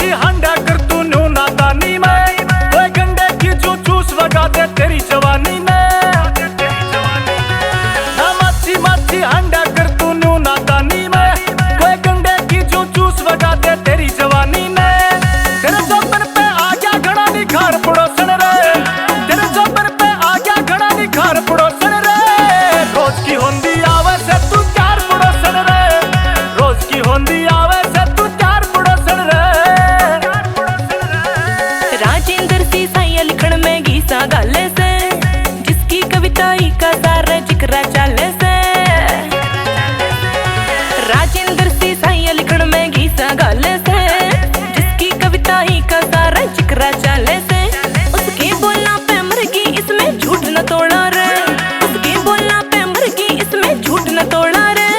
माची हांडा कर तू न्यू नादानी में, कोई गंडे की चूस लगा दे तेरी जवानी में। ना माची माची हांडा कर तू न्यू नादानी में, कोई गंडे की चूस लगा दे तेरी जवानी में। तेरे जोबन पे आ गया घड़ा निखार पड़ोसन रे, तेरे जोबन पे आ गया घड़ा निखार पड़ोसन रे। रोज की होंदी आवे से तू चार पड़ोसन रे, रोज की होंदी आवे से तू चार पड़ोसन रे। राजेंद्र सी साइया लिखण में गीसा गाले से, जिसकी कविता ही का सारा जिक्रा चाले से। राजेंद्र सी साइया लिखण में गीसा गाले से, जिसकी कविता ही का सारा जिक्रा चाले से। उसके बोलना पे मरगी इसमें झूठ न तोड़ा रे, उसके बोलना पे मरगी इसमें झूठ न तोड़ा रे।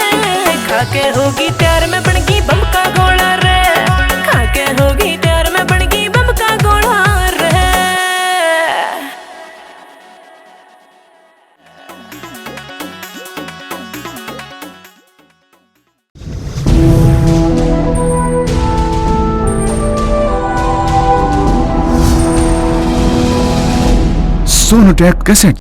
खाके होगी प्यार में बनगी बम का गोला रे, खाके होगी प्यार में बनगी बम का गोला रे। सोनोटेक कैसेट।